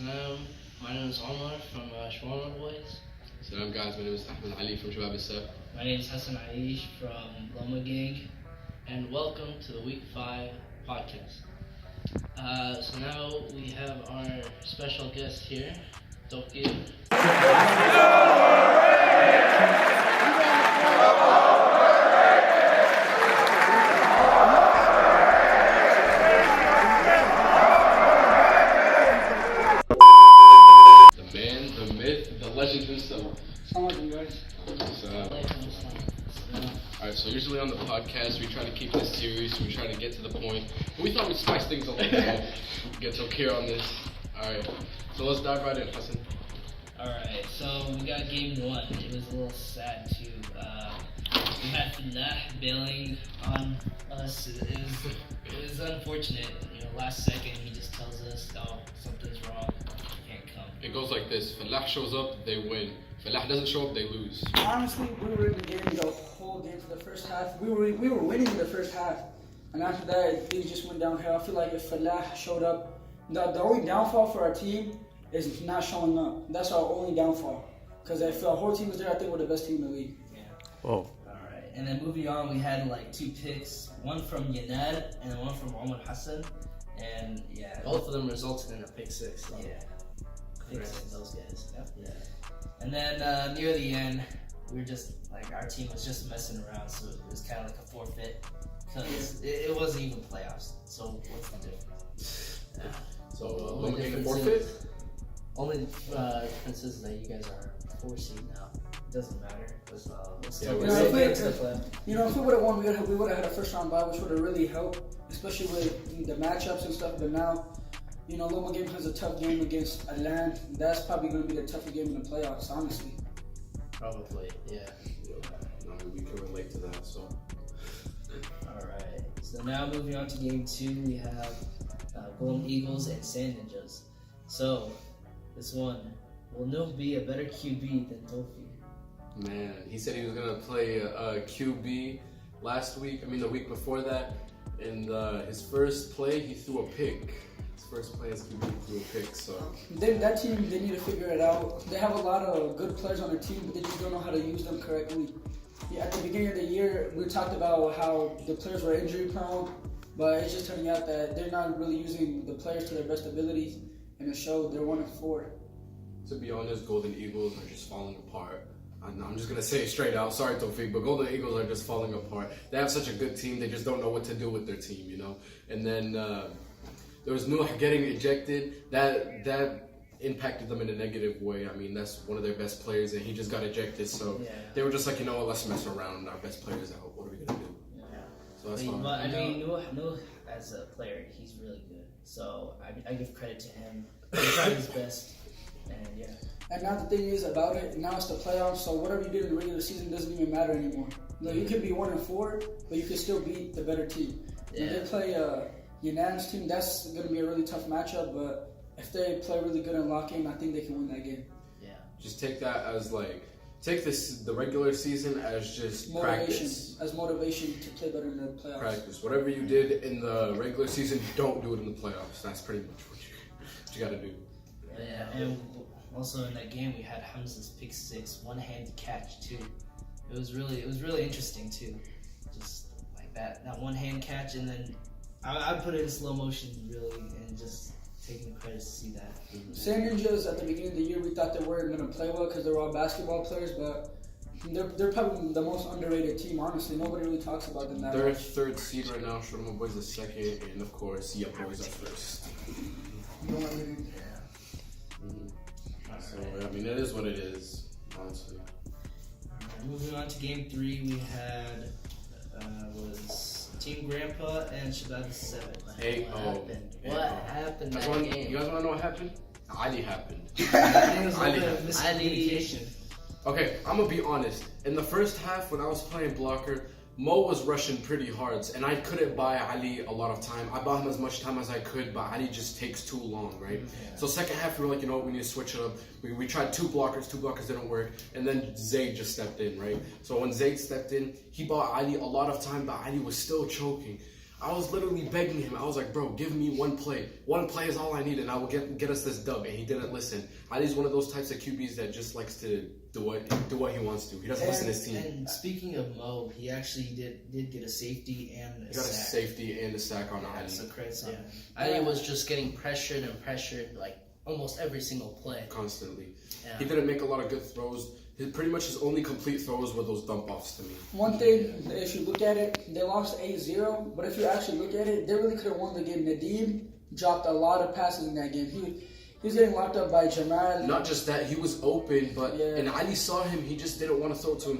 Hello, my name is Omar from Shawarma Boys. Salam guys, my name is Ahmed Ali from Shabab al-Saf. My name is Hassan Aish from Loma Gang, and welcome to the Week 5 podcast. So now we have our special guest here, Tokyo. Legend himself. Assalamualaikum guys. Alright, so usually on the podcast we try to keep this serious, we try to get to the point. But we thought we'd spice things up a little, get Tokyo on this. Alright, so let's dive right in, Hassan. Alright, so we got game 1. It was a little sad too. We had Falah bailing on us. It was unfortunate. Last second he just tells us, oh, something's wrong. It goes like this: Falah shows up, they win. Falah doesn't show up, they lose. Honestly, we were in the game the whole game for the first half. We were winning in the first half, and after that, things just went downhill. I feel like if Falah showed up, the only downfall for our team is not showing up. That's our only downfall. Because if the whole team was there, I think we're the best team in the league. Yeah. Oh. Alright, and then moving on, we had like 2 picks, one from Yanad and one from Omar Hassan, and yeah, both of them resulted in a pick 6. So. Yeah. Those guys. Yep. Yeah. And then near the end, we were just like our team was just messing around, so it was kind of like a forfeit because it wasn't even playoffs. So what's the difference? So only difference forfeit. Only difference is that you guys are 4 seed now. It doesn't matter. If we would have won, we would have had a first round bye, which would have really helped, especially with the matchups and stuff. But now. Loma Game has a tough game against Alan. That's probably going to be the toughest game in the playoffs, honestly. Probably, yeah. We can relate to that, so. Alright, so now moving on to game 2, we have Golden Eagles and Sand Ninjas. So, this one, will Nuh be a better QB than Tawfiq? Man, he said he was going to play QB the week before that. In his first play, he threw a pick. First play is QB through a pick, so that team, they need to figure it out. They have a lot of good players on their team, but they just don't know how to use them correctly. At the beginning of the year, we talked about how the players were injury prone, but it's just turning out that they're not really using the players to their best abilities, and it showed. They're 1-4. To be honest, Golden Eagles are just falling apart. I'm just gonna say it straight out. Sorry, Tawfiq, but Golden Eagles are just falling apart. They have such a good team, they just don't know what to do with their team, And then there was Nuh getting ejected. That impacted them in a negative way. That's one of their best players, and he just got ejected. So they were just like, let's mess around. Our best players out. What are we gonna do? Yeah. So that's fine. But Nuh as a player, he's really good. So I give credit to him. He tried his best, and yeah. And now the thing is about it. Now it's the playoffs. So whatever you did in the regular season doesn't even matter anymore. You could be 1-4, but you could still beat the better team. When they play Unan's team, that's going to be a really tough matchup, but if they play really good and lock in, I think they can win that game. Yeah. Just take that as the regular season as just motivation, practice. As motivation to play better in the playoffs. Practice. Whatever you did in the regular season, don't do it in the playoffs. That's pretty much what you got to do. Yeah, and also in that game we had Hamza's pick 6, one-handed catch too. It was really interesting too. Just like that one-hand catch, and then I put it in slow motion, really, and just taking the credit to see that. Sand Ninjas, at the beginning of the year, we thought they weren't going to play well because they were all basketball players, but They're probably the most underrated team, honestly. Nobody really talks about them that They're much. third seed right now. Sharma Boys are second, and of course, yeah, Boys are first. You know what I mean? So I mean, it is what it is, honestly. Moving on to game 3, we had was Team Grandpa and Shabab 7. What happened that Everyone, game? you guys want to know what happened? Ali happened. I think it was a Ali. little bit of miscommunication. Okay, I'm gonna be honest. In the first half, when I was playing blocker, Mo was rushing pretty hard, and I couldn't buy Ali a lot of time. I bought him as much time as I could, but Ali just takes too long, right? Yeah. So second half, we were like, you know what, we need to switch it up. We tried two blockers didn't work, and then Zayd just stepped in, right? So when Zayd stepped in, he bought Ali a lot of time, but Ali was still choking. I was literally begging him. I was like, bro, give me one play. One play is all I need, and I will get us this dub. And he didn't listen. Ali's one of those types of QBs that just likes to do what he wants to. He doesn't listen to his team. And speaking of Mo, he actually did get a safety and a He got a sack. safety and a sack on Ali. So credits on him. Ali was just getting pressured like almost every single play. Constantly. Yeah. He didn't make a lot of good throws. Pretty much his only complete throws were those dump offs to me. One thing, if you look at it, they lost 8-0, but if you actually look at it, they really could have won the game. Nadeem dropped a lot of passes in that game. He was getting locked up by Jamal. Not just that, he was open, but Yeah. and Ali saw him, he just didn't want to throw it to him.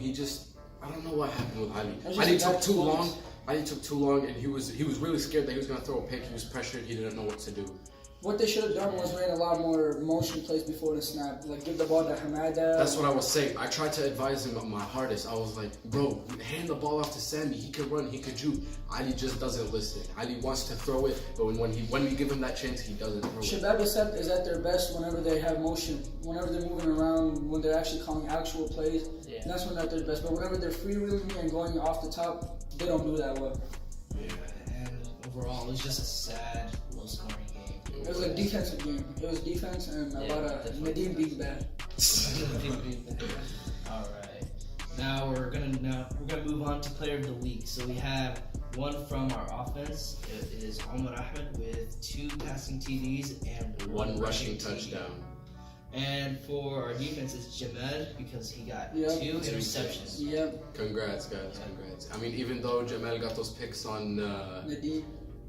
I don't know what happened with Ali. That's just Ali a took bad too long. performance. Ali took too long, and he was really scared that he was going to throw a pick. He was pressured, he didn't know what to do. What they should have done was ran a lot more motion plays before the snap. Like, give the ball to Hamada. That's what I was saying. I tried to advise him my hardest. I was like, bro, hand the ball off to Sammy. He could run, he could juke. Ali just doesn't listen. Ali wants to throw it, but when we give him that chance, he doesn't throw it. Shabab is at their best whenever they have motion. Whenever they're moving around, when they're actually calling actual plays. Yeah. That's when they're at their best. But whenever they're freewheeling and going off the top, they don't do that well. Yeah. And overall, it was just a sad, low-scoring game. It was a defensive game. It was defense and a lot of definitely. Nadeem being bad. All right. Now we're gonna move on to player of the week. So we have one from our offense. It is Omar Ahmed with 2 passing TDs and One rushing TD. touchdown. And for our defense, it's Jamal because he got Yep. 2 interceptions. Yep, Congrats, guys. Congrats. I mean, even though Jamal got those picks on Nadeem.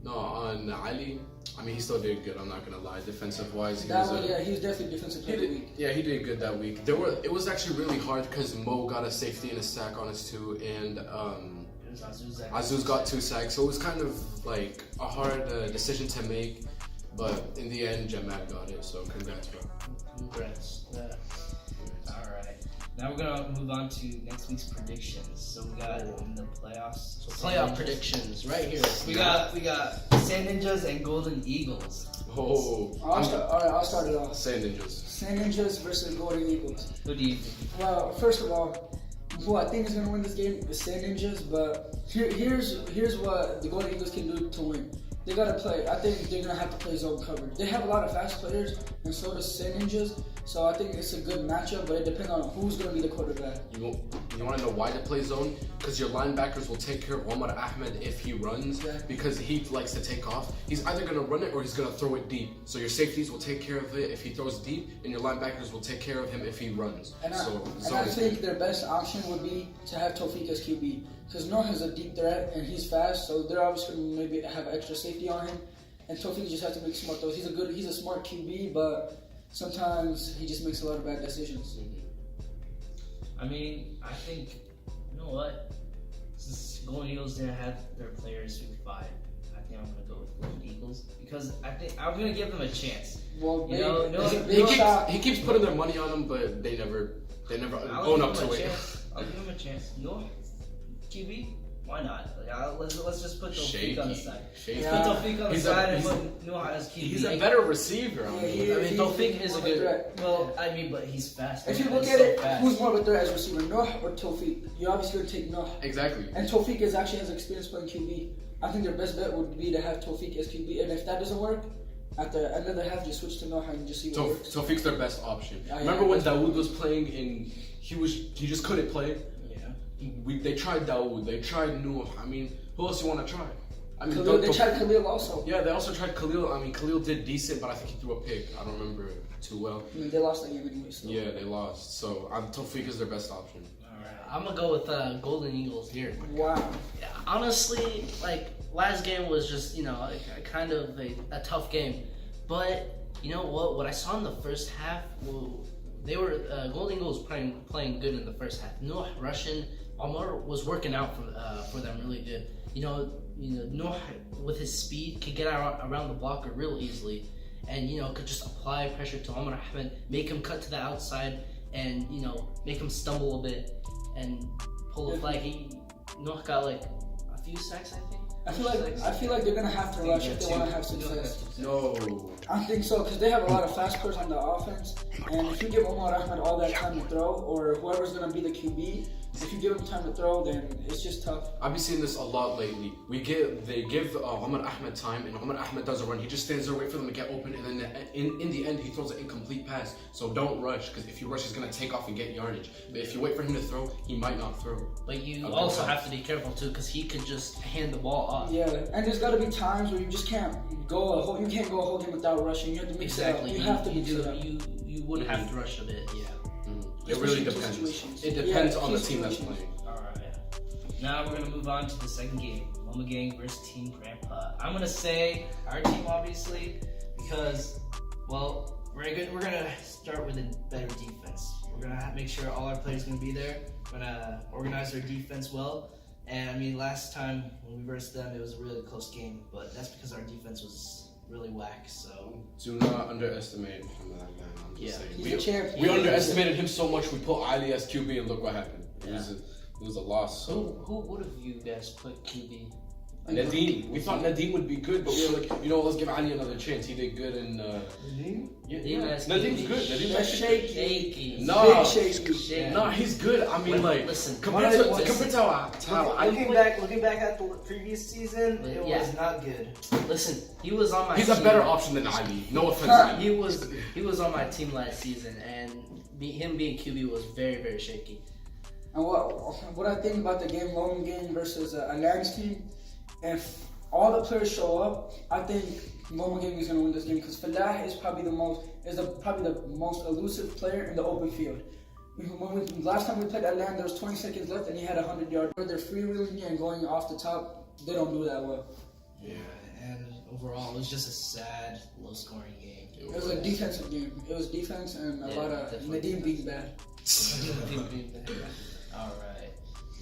Ali, I mean, he still did good. I'm not gonna lie. Defensive wise, he That was. one, yeah, he was definitely defensive player of the week. Yeah, he did good that week. It was actually really hard because Mo got a safety and a sack on us too, and It was Azuz. Azuz got 2 sacks. So it was kind of like a hard decision to make, but in the end, Jamal got it. So congrats, bro. Congrats. All right. Now we're gonna move on to next week's predictions. So we got in the playoffs. So playoff predictions right here. We got Sand Ninjas and Golden Eagles. Oh, I'll start it off. Sand Ninjas. Sand Ninjas versus Golden Eagles. Who do you think? Well, first of all, who I think is going to win this game is Sand Ninjas, but here's what the Golden Eagles can do to win. They got to play. I think they're going to have to play zone coverage. They have a lot of fast players, and so does Sand Ninjas. So I think it's a good matchup, but it depends on who's going to be the quarterback. You want to know why they play zone? Because your linebackers will take care of Omar Ahmed if he runs, Exactly. because he likes to take off. He's either going to run it or he's going to throw it deep. So your safeties will take care of it if he throws deep, and your linebackers will take care of him if he runs. And So I zone is think good. their best option would be to have Tawfiq as QB. Because Noah has a deep threat, and he's fast, so they're obviously going to maybe have extra safety on him. And Tawfiq just has to make smart throws. He's a smart QB, but sometimes he just makes a lot of bad decisions. I mean, I think, you know what? Since Golden Eagles didn't have their players week 5, I think I'm gonna go with Golden Eagles because I think I'm gonna give them a chance. Well, You know, no, it's a he big shot. He keeps putting their money on him, but they never I'll own give up them to a it. chance. I'll give them a chance. No, QB, why not? Like, let's just put Tawfiq on the side. Shaky. Yeah. Put Tawfiq on the He's side a- and put Noah as QB. He's a better receiver. Yeah, I mean. he- I mean, he's Tawfiq is a more of good- threat. Well, I mean, but he's fast. If you look He's at so it, fast. who's more of a threat as receiver, Noah or Tawfiq? You're obviously going to take Noah. Exactly. And Tawfiq actually has experience playing QB. I think their best bet would be to have Tawfiq as QB. And if that doesn't work, at the end of the half, just switch to Noah and just see what works. Tawfiq's their best option. Yeah, Remember when that's- Dawood was playing and he just couldn't play? Yeah. They tried Dawood, they tried Noor. I mean, who else you want to try? I mean, Khalil, they tried Khalil also. Yeah, they also tried Khalil. I mean, Khalil did decent, but I think he threw a pick. I don't remember too well. I mean, they lost that game anyway. So. Yeah, they lost. So Tawfiq is their best option. All I'm gonna go with Golden Eagles here. Wow. Yeah, honestly, like last game was just a kind of a tough game, but you know what? What I saw in the first half, they were Golden Eagles playing good in the first half. Noah Russian Omar was working out for them really good. Noah with his speed could get around the blocker real easily, and could just apply pressure to Omar Ahmed, make him cut to the outside, and make him stumble a bit and pull a flag. Noah got like a few sacks, I think. I feel like they're gonna have to rush if they want to have success. No. I think so, because they have a lot of fast players on the offense, and if you give Omar Ahmed all that time to throw, or whoever's gonna be the QB, if you give him time to throw, then it's just tough. I've been seeing this a lot lately. They give Omar Ahmed time, and Omar Ahmed doesn't run. He just stands there, wait for them to get open, and then in the end, he throws an incomplete pass. So don't rush, because if you rush, he's gonna take off and get yardage. But if you wait for him to throw, he might not throw. But you also have to be careful too, because he could just hand the ball off. Yeah, and there's gotta be times where you just can't go a whole game without rushing. You have to mix it up. You have to mix it up. You would have to rush a bit. Yeah. It really depends. It depends on the team that's playing. Now we're gonna move on to the second game, Mama Gang versus Team Grandpa. I'm gonna say our team, obviously, because we're gonna start with a better defense. We're gonna make sure all our players are gonna be there. We're gonna organize our defense well. And I mean, last time when we versed them, it was a really close game, but that's because our defense was really whack. So do not underestimate him. I'm just saying. He's a champion. We underestimated him so much. We put Ali as QB, and look what happened. It was a loss. So. Who would have you guys put QB? Nadeem. We thought Nadeem would be good, but we were like, let's give Ali another chance. He did good in. Nadeem? Yeah. Nadeem's good. Nadeem's shaky. Nah, he's good. I mean, listen. Compared to how looking back at the previous season, it was not good. Listen, he was on my. He's team. a better option than Ali. No offense. He was on my team last season, and him being QB was very, very shaky. And what I think about the game, Lone Gang versus Alan's team, if all the players show up, I think Lone Gang is going to win this game, because Falah is probably the most elusive player in the open field. Last time we played Alan, there was 20 seconds left, and he had 100 yards. They're freewheeling and going off the top. They don't do that well. Yeah, and overall, it was just a sad, low-scoring game. It was a defensive game. It was defense and a lot of Nadeem being bad. All right.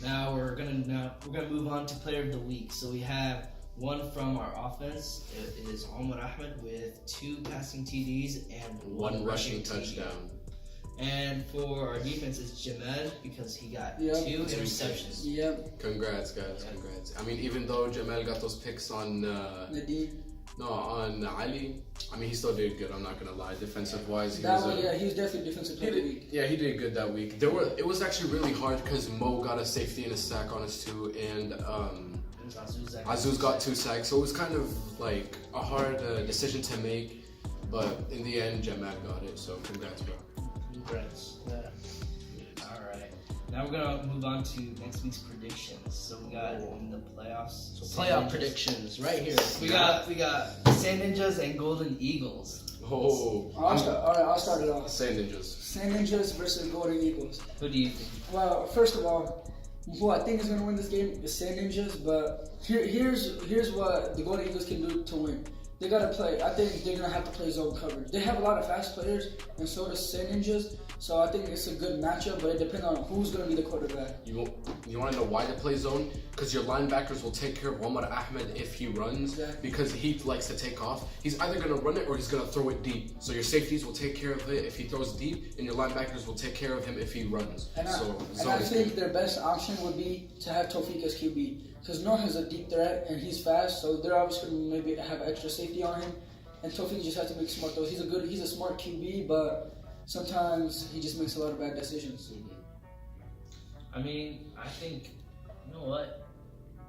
Now we're gonna move on to Player of the Week. So we have one from our offense. It is Omar Ahmed with 2 passing TDs and 1 rushing touchdown. And for our defense, it's Jamed, because he got 2 interceptions. Yep. Congrats, guys. Congrats. I mean, even though Jamal got those picks on Nadeem. No, on Ali, I mean, he still did good. I'm not gonna lie. Defensive wise, he was definitely defensive player of the week. Yeah, he did good that week. It was actually really hard because Mo got a safety and a sack on us too, and Azuz got 2 sacks. So it was kind of like a hard decision to make, but in the end, Jamal got it. So congrats, bro. Congrats. Yeah. All right. Now we're gonna move on to next week's predictions. So we got in the playoffs. So playoff predictions right here. We got Sand Ninjas and Golden Eagles. Oh. I'll start it off. Sand Ninjas. Sand Ninjas versus Golden Eagles. Who do you think? Well, first of all, who I think is gonna win this game is Sand Ninjas. But here's what the Golden Eagles can do to win. They gotta play. I think they're gonna have to play zone coverage. They have a lot of fast players, and so does Sand Ninjas. So I think it's a good matchup, but it depends on who's gonna be the quarterback. You want to know why they play zone? Because your linebackers will take care of Omar Ahmed if he runs, because he likes to take off. He's either gonna run it or he's gonna throw it deep. So your safeties will take care of it if he throws deep, and your linebackers will take care of him if he runs. And I think their best option would be to have Tawfiq as QB. Because Noah is a deep threat and he's fast, so they're obviously going to maybe have extra safety on him. And Tawfiq just has to make smart throws. He's a smart QB, but sometimes he just makes a lot of bad decisions. I mean, I think, you know what?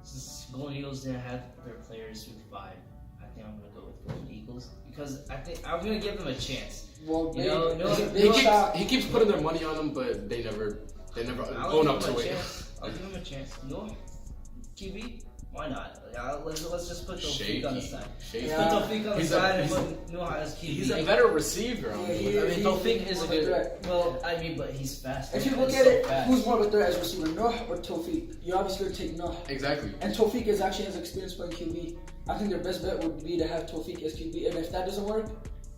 Since Golden Eagles didn't have their players who provide, I think I'm going to go with Golden Eagles, because I think I'm going to give them a chance. Well, he keeps putting their money on them, but they never own up to it. I'll give them a chance. No. QB, Why not? Let's just put Tawfiq on the side. Shaky. Yeah. Put Tawfiq on the side and put Noah as QB. He's a better receiver. Yeah, I he mean, is. Tawfiq is a good. threat. Well, I mean, but he's fast. If you He's look so at it, fast. who's more of a threat as receiver, Noah or Tawfiq? You're obviously going to take Noah. exactly. And Tawfiq is actually has experience playing QB. I think their best bet would be to have Tawfiq as QB. And if that doesn't work,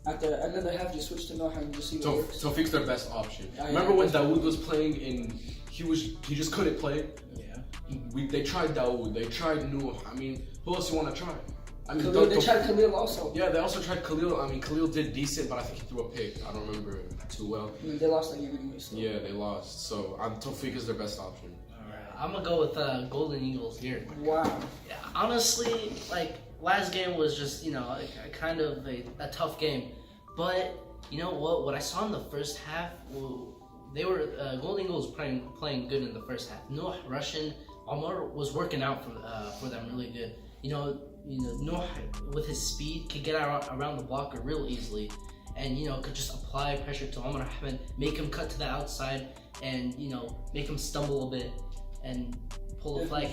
at the end of the half, just switch to Noah and just see what works. Tawfiq's their best option. Yeah, Remember when Dawood was playing he just couldn't play? Yeah. They tried Dawood, they tried Noor. I mean, who else you want to try? I mean, They tried Khalil also. Yeah, they also tried Khalil. I mean, Khalil did decent, but I think he threw a pick. I don't remember too well. I mean, they lost that game anyway. So. Yeah, they lost. So Tawfiq is their best option. Alright. I'm gonna go with Golden Eagles here. Wow. Yeah, honestly, like last game was just a kind of a tough game, but you know what? What I saw in the first half, they were Golden Eagles playing good in the first half. Noah Russian, Omar was working out for them really good. Noah with his speed could get around the blocker real easily, and could just apply pressure to Omar Ahmed, make him cut to the outside, and make him stumble a bit and pull a flag.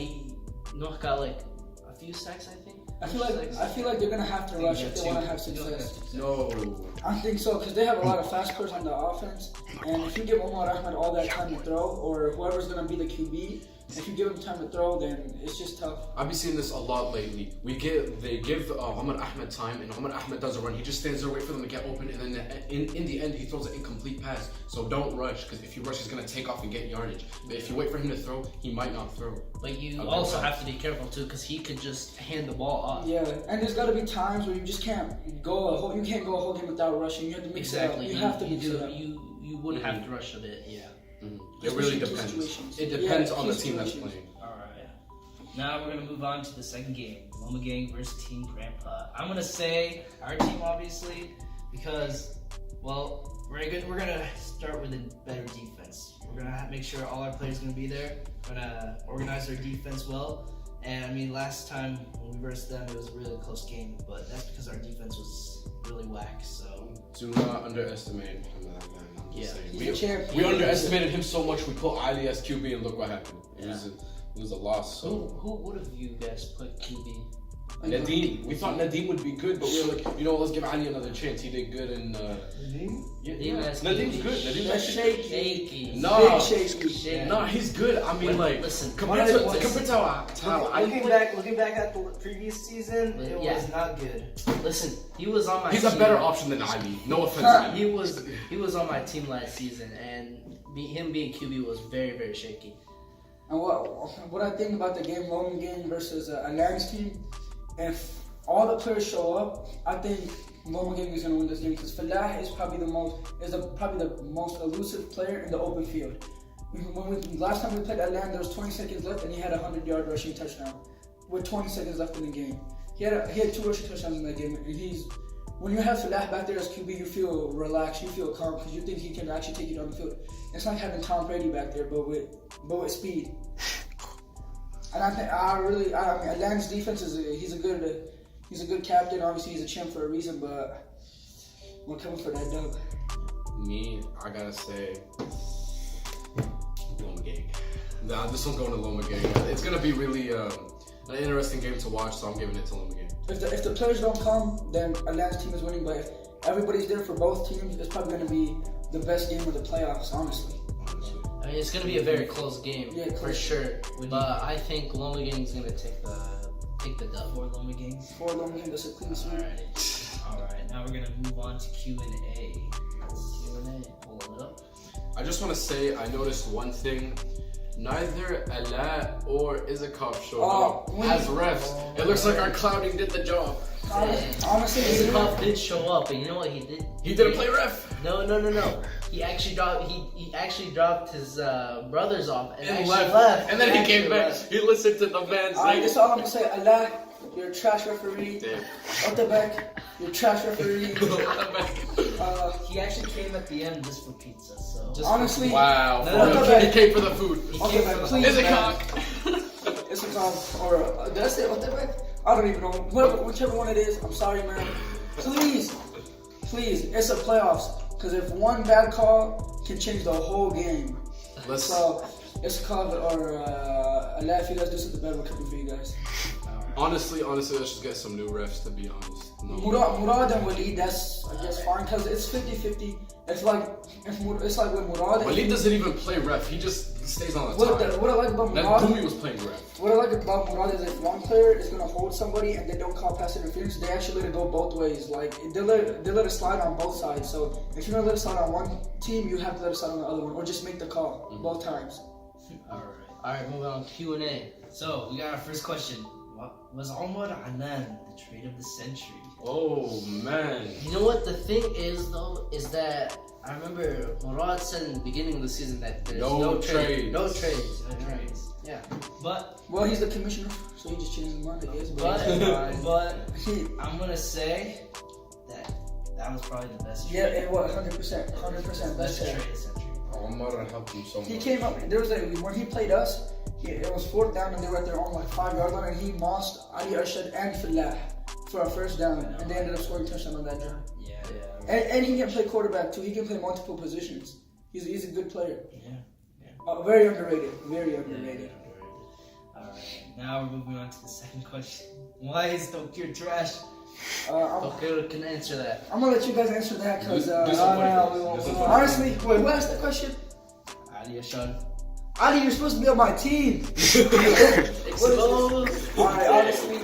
Noah got like a few sacks, I think. I feel like they're gonna have to rush if they want to have success. No. I think so because they have a lot of fast players on the offense, and if you give Omar Ahmed all that time to throw, or whoever's gonna be the QB, if you give him time to throw, then it's just tough. I've been seeing this a lot lately. They give Omar Ahmed time, and Omar Ahmed doesn't run. He just stands there, wait for them to get open, and then in the end, he throws an incomplete pass. So don't rush, because if you rush, he's gonna take off and get yardage. But if you wait for him to throw, he might not throw. But you also have to be careful too, because he could just hand the ball off. Yeah, and there's got to be times where you just can't go a whole game without rushing. You have to mix Exactly. it up. You have to mix it up. You would have to rush a bit. Yeah. It really Especially key depends. situations. It depends Yeah, on key the team that's situations. playing. Alright. Now we're gonna move on to the second game. Loma Gang versus Team Grandpa. I'm gonna say our team obviously because we're gonna start with a better defense. We're gonna make sure all our players are gonna be there. We're gonna organize our defense well. And I mean, last time when we versed them, it was a really close game, but that's because our defense was really whack. So Do not underestimate him, man. I'm just saying. He's a champ. We underestimated him so much. We put Ali as QB, and look what happened. It Yeah. was a loss. So. Who would have you guys put QB? Nadeem. We thought Nadeem would be good, but we were like, let's give Ali another chance. He did good in. Nadeem as Nadeem's QB. good. Nadeem's That's actually. Shaky. No. Big shaky. Shaky. No, he's good. I mean, Listen, compared to how I looking back at the previous season, it was not good. Listen, he was on my he's team. a better option than Ali. No offense, Ali. He was on my team last season, and him being QB was very, very shaky. And what I think about the game, Loma Gang versus Alan's team, if all the players show up, I think Loma Gang is going to win this game because Falah is probably the most elusive player in the open field. Last time we played Alan, there was 20 seconds left, and he had a 100-yard rushing touchdown with 20 seconds left in the game. He had 2 rushing touchdowns in that game, and when you have Falah back there as QB, you feel relaxed, you feel calm because you think he can actually take you down the field. It's like having Tom Brady back there, but with speed. And I think mean, Alan's defense he's a good captain. Obviously, he's a champ for a reason, but we're coming for that dub. Me, I gotta say, Loma Gang. Nah, this one's going to Loma Gang. It's gonna be really an interesting game to watch, so I'm giving it to Loma Gang. If the players don't come, then Alan's team is winning. But if everybody's there for both teams, it's probably going to be the best game of the playoffs, honestly. I mean, it's going to be a very close game, for sure. But I think Loma Gang's going to take the dub. For Loma Gang. For Loma Gang, that's a clean sweep. Alright, now we're gonna move on to Q&A. Q&A, pull it up. I just want to say, I noticed one thing. Neither Allah or Izakov showed up as refs. It looks like our clouding did the job. Honestly, Izakov did show up, and you know what he did? He didn't play ref. No. He actually dropped his brothers off and left. And then he came back. He listened to the man say. That's all I'm gonna say. Allah, you're a trash referee. Out the back, you're a trash referee. He actually came at the end just for pizza. So Honestly, wow. He came for the food. Izakov, or did I say out the back? I don't even know. Whichever one it is, I'm sorry, man. Please, it's a playoffs. Because if one bad call can change the whole game. So, Izakov or Allah, if you guys do something better, we're coming for you guys. Honestly, let's just get some new refs, to be honest. No. Murad and Waleed, that's, I guess, fine, because it's 50-50. It's like with Murad. Waleed doesn't even play ref. He just stays on the time. What I like about That Murad, Gumi was playing ref. what I like about Murad is if one player is gonna hold somebody and they don't call pass interference, they actually let it go both ways. Like they let it slide on both sides. So if you're gonna let it slide on one team, you have to let it slide on the other one, or just make the call both times. Alright, moving on. Q&A. So we got our first question. Was Omar Anan the trade of the century? Oh man. You know what the thing is though, is that I remember Murad said in the beginning of the season that there's no trades. No trades. Yeah. But Well, he's the commissioner, so he just changed his mind, I guess. but I'm gonna say that was probably the best trade. Yeah, it was 100%, 100% Best best trade trade. of the century. Omar helped him so much. He came up. There was when he played us. It was 4th down and they were at their own 5-yard line, and he mossed Ali Arshad and Falah for a first down, and they ended up scoring a touchdown on that drive. Yeah. And he can play quarterback too. He can play multiple positions. He's a good player. Yeah. Very underrated. Very underrated. Alright, now we're moving on to the second question. Why is Tokyo trash? Okay, can answer that. I'm gonna let you guys answer that because Honestly, honestly, wait, who asked that question? Ali Ashad. Ali, you're supposed to be on my team. Exposed. Alright, honestly,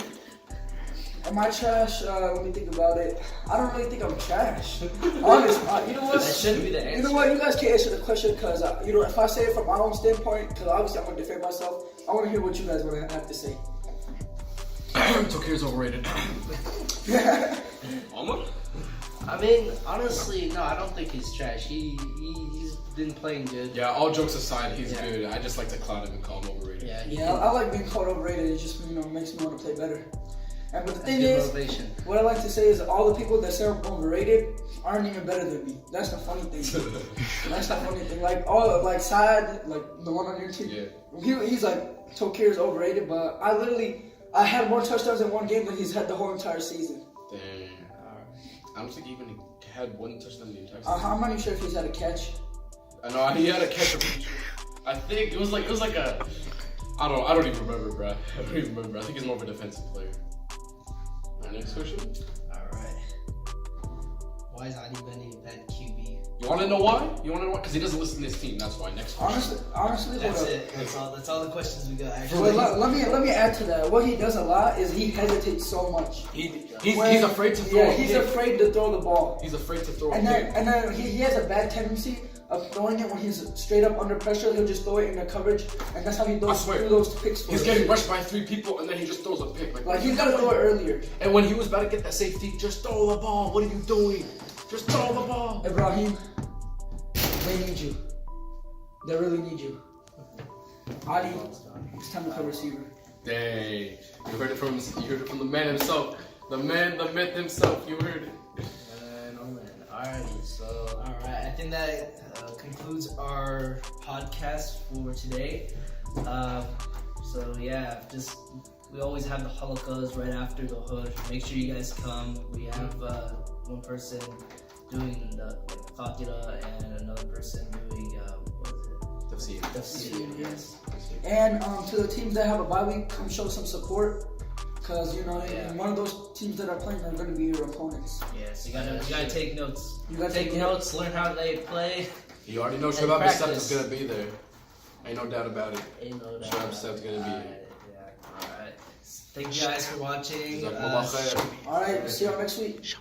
am I trash? Let me think about it. I don't really think I'm trash. Honestly, you know what? That shouldn't be the answer. You know what? You guys can't answer the question because if I say it from my own standpoint, because obviously I'm gonna defend myself. I want to hear what you guys want to have to say. Tokyo's overrated. Omar? I mean, honestly, no, I don't think he's trash. He's been playing good. Yeah, all jokes aside, he's good. I just like to clown him and call him overrated. Yeah, I like being called overrated. It just makes me want to play better. But the thing good is, motivation. what I like to say is all the people that say I'm overrated aren't even better than me. That's the funny thing. That's the funny thing. Like Saad, like the one on your team. Yeah. He's like Tokir's overrated, but I had more touchdowns in one game than he's had the whole entire season. Damn. I don't think he even had one touchdown in the entire season. I'm not even sure if he's had a catch. I know he had a catch. I think it was like a. I don't even remember, bro. I don't even remember. I think he's more of a defensive player. Alright, next question. Alright. Why is Ali Benny a bad QB? You want to know why? Because he doesn't listen to his team. That's why. Next question. Honestly, That's hold it. That's all the questions we got. Actually. Well, let me add to that. What he does a lot is he hesitates so much. He's afraid to throw. Yeah, he's afraid to throw the ball. He's afraid to throw. And then he has a bad tendency of throwing it when he's straight up under pressure. He'll just throw it in the coverage, and that's how he throws those picks. He's getting rushed by 3 people, and then he just throws a pick. Like he's gotta throw it earlier. And when he was about to get that safety, just throw the ball. What are you doing? Just throw the ball. Ibrahim, they need you. They really need you. Ali, it's time to play receiver. Dang, you heard it from the man himself. The man, the myth himself. You heard it. Alright, I think that concludes our podcast for today. So yeah, we always have the halakas right after the hood. Make sure you guys come. We have one person doing the Fatira and another person doing what is it? Tafsir. Yes. And to the teams that have a bye week, come show some support. Because one of those teams that are playing are going to be your opponents. Yes, you gotta take notes. You gotta take notes, learn how they play. You already know Shabab Seth is going to be there. Ain't no doubt about it. Shabab Seth's going to be there. Alright. Thank you guys for watching. Alright, see you next week.